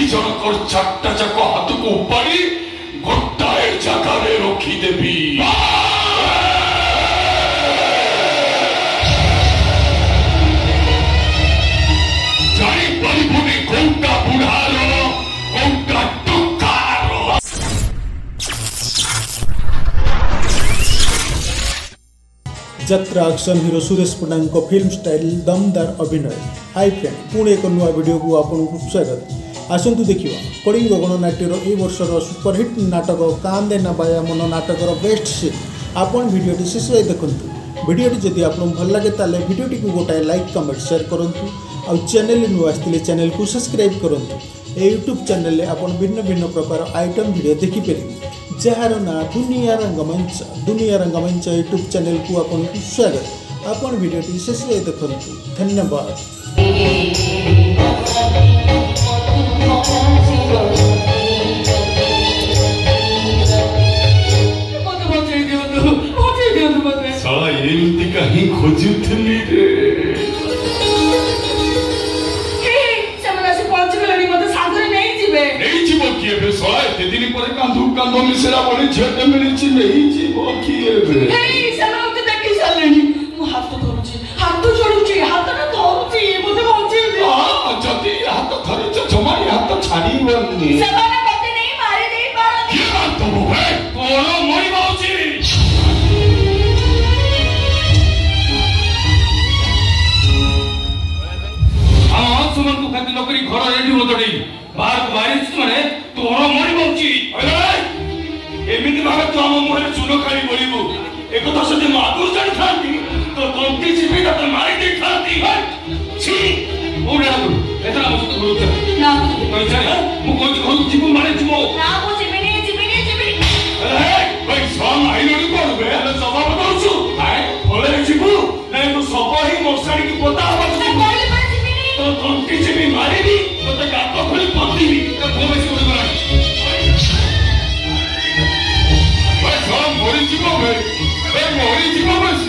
जनकर चारटा जाक हाथ को उपाड़ी गोटाए जगार रखीदेवी जानी कौटा बुढ़ार कौटा टुकार। Jatra action hero Suresh Pattnaik film style दमदार अभिनय। हाय फ्रेंड, पुणे एक नुआ वीडियो को आपको स्वागत। आसतु देखा कलिंग गणनाट्यर ए वर्षर सुपरहिट नाटक कांदे नबाया मन नाटकर बेस्ट सीन। आपण भिडियोटी शेष देखूँ। भिडियोटी जदि आपको भल लगे ताले भिडियोटी को गोटाए लाइक कमेंट शेयर करूँ। आउ चैनल नुआ आसते चैनल को सब्सक्राइब करूँ। यूट्यूब चैनल में आप भिन्न भिन्न प्रकार आइटम वीडियो देखिपारे जार ना दुनिया रंगमंच। दुनिया रंगमंच यूट्यूब चैनल को आपको स्वागत। आपण भिडियोटी शेष देखूँ। धन्यवाद। साला एमती कहीं खोजुथली रे किए बे साला एते दिन पर कांदू कांदो मिसेरा बने झटे मिलिछि नहीं जीवो किए बे ए साला ओते देखि सालेनी मो हाथ धरुछि हाथ जोडुछि हाथ ना धरुछि मते बंचे दे हां जति हाथ धरुछ जमा हाथ छाडी वनी सबाना मते नहीं मारे दे पारो की बात तो है तोरो मरी बाउछि हां सुमन को खाती नौकरी घर रेडी हो तोडी बाहर को बारिश माने तोरो मरी बाउछि अरे एमिति भाबे तो हम मोहरे चुनो खाली बोलिबो एक तो सते मादुर जान खाती तो कंटी जीविका तो मारी दे खाती छी ओडा को एतरा मुझे तो बोलत ना कोई जाय मु कोई घर जीव मारे जीव ना मो जीवनी अरे भाई सम आइलोडी करबे अरे जवाब दउछु हाय बोले जीव नहीं तो सब ही मोसाड़ी की पोता हो बोले पर जीवनी तो कंटी जीवी मारी दी तो ते गातो खोली पत्ती दी तो कोबे से उड़ गला भाई सम मोरी जीव भाई ए मोरी जीव बस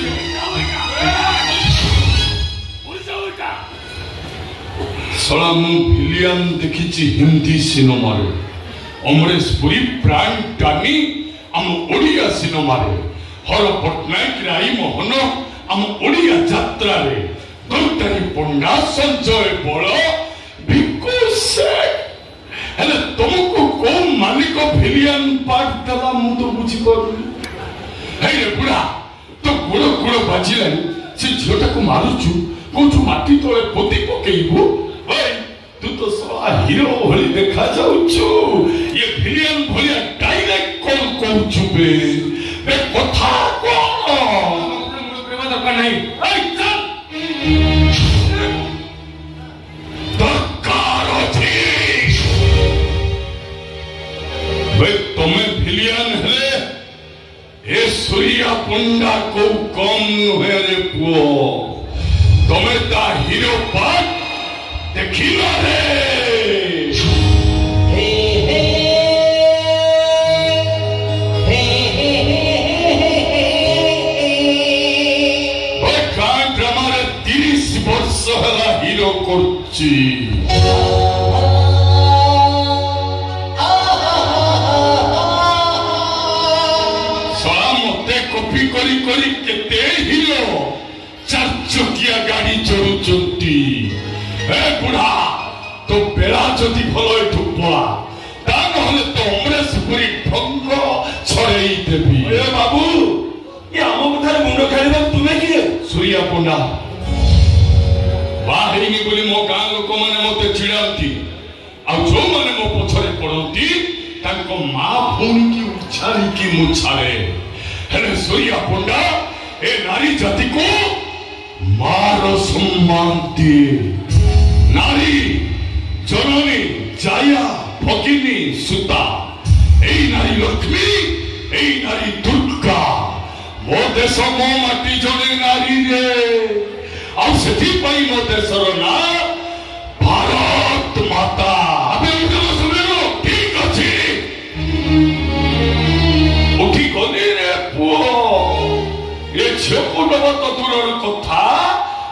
सला मु विलियम देखिछि हिंदी सिनेमा रे अमरेश पुरी प्राइम टाइम हम ओडिया सिनेमा रे हर पटनायक राई मोहन हम ओडिया यात्रा रे गौतरी पंडा संजय बड़ भिक्कु शेख हेले तुमको कौन मालिक विलियन पार्ट देला मु तो बुझी पड़ुनी हे रे बुढ़ा तो गुड़ गुड़ बाजिलानी से झियोटा को मारुछु कोठु माटी तळे पोती पकेइबु ओए तू तो साला हीरो भली देखा जाउछु ये विलियन भलिया डायरेक्ट कौन कहउछु बे कथा कोन प्रेम दरकार नहीं ए चल दरकार अछि बे तुमे विलियन हेले ए सूर्या पंडा को कम नुहे रे पुओ तुमे ता हीरो पार्ट देखिला रे ड्रामार 30 वर्ष है हीरो करछि मते कॉपी करी करी केते हीरो चार चकिया गाड़ी चढ़ुचंती ए बुढ़ा तो बेड़ा जदि भलो ठुपा ता नहले तो अमरेश पुरी भंग छड़ेई देबी ए बाबू ये हम कथार मुंड खालिबा तुमे किए सूर्या पंडा बाहेनी बोली मो गां लोक माने मते चिड़ांती आ जो माने मो पछरे पड़ंती ताको मां भूनी की उछाली की मुछारे हेले सूर्या पंडा ए नारी जाति को मारो सम्मान दिए नारी जननी जाया भगिनी सुता ए नारी लक्ष्मी ए नारी दुर्गा मो देश मो माटी जने नारी रे आ सेठी पई मो देशर ना भारत माता अबे उठो सुनो ठीक अछि उठी गने रे पुओ ए छेको डब तो दूरर कथा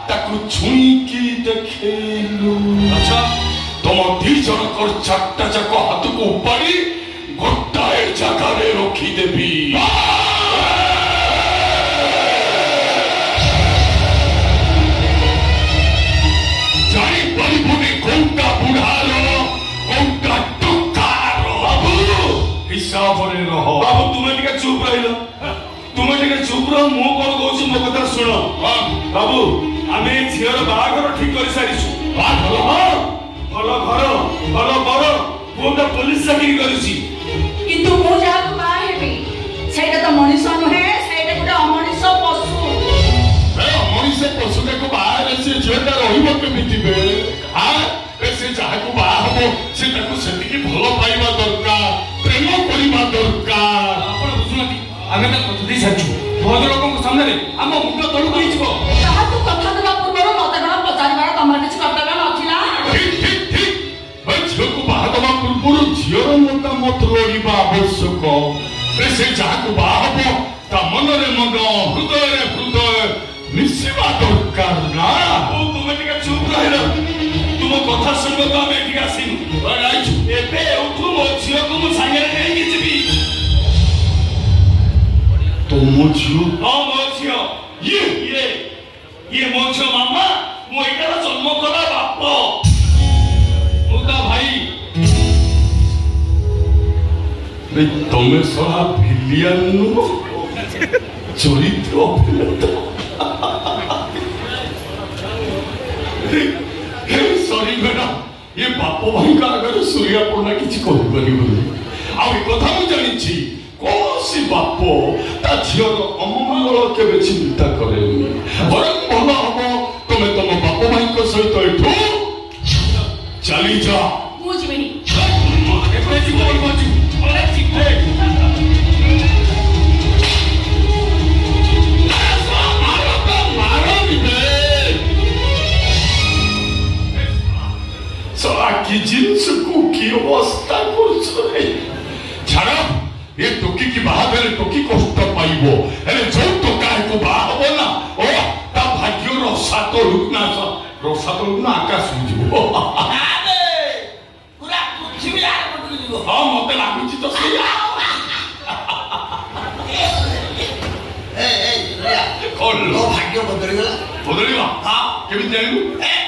ताकू छुई की देखेलु अच्छा तो तुम दी जनकर चारटा जाक हाथ को उपाड़ी गोटाए जगार रखीदेवी जापरबुनि कौटा बुढ़ार कौटा टुकार बाबू हिसाब रह बाबू तुम्हें टिके चुप रहिल तुम्हें टिके चुप रह मु कोन कहूछु मो कथा सुन बाबू आमे झियर बाहागर ठीक कर सारिछु बाघर भल घर भल बर कोटा पुलिस चाकरी करिछि किंतु मु जाको बा हेबी सेटा तो मनुष्य नुहे सेटा गुटा अमनुष्य पशु मनीष पशु को बाहर से झीलटा रही केमी से जहाँ को बाहा हम से भल पाइबा दरकार प्रेम करवा दरकार आपण बुझुनाती आमे त कथा दे साचु बहुत लोगों सामने आम मुंड तळु होई जिवो ताहा तू कथा देबा पूर्व मते गण पचारिबार तमर किछ कर्तव्य नथिला ठीक ठीक ठीक झील को बाहा दवा पूर्व झीर मतामत लोड़ा आवश्यक से जहाँ को बाहा हम ता मनरे मन हृदय हृदय मिसिबा दरकार ना तुम्हें टिके चुप रहिल तुम कथा सुनबो तो आमे टिके आसिनु एबे उठु मो झियो को मु संगे नै कि जिबी तो मो झियो हां मो झियो ये मो झियो मामा मो एकारा जन्म करा बाप मुदा भाई तमें सला भिलियन चरित्र अभिनेता सॉरी मैडम ये बाप भाई का अगर सूर्या पड़ना किसी कहबनी कथा मुझे जानी कौन सी बाप ता झीर अमंगल केवे चिंता करेनी बरं भल हम तुम्हें तुम बाप भाई सहित एठू चली जा मु जीवेनी की जिन्स को की अवस्था कर छाड़ ये टोकी की बाहा बेले टोकी कष्ट पाइबो हेले जो टोका को बाहा हो ना ओ ता भाग्य रसात लुकना आकाश हो पूरा पृथ्वी यार बदल जीवो हां मते लागुची तो सही ए कौन लो भाग्य बदल गला हां केबी जानिलु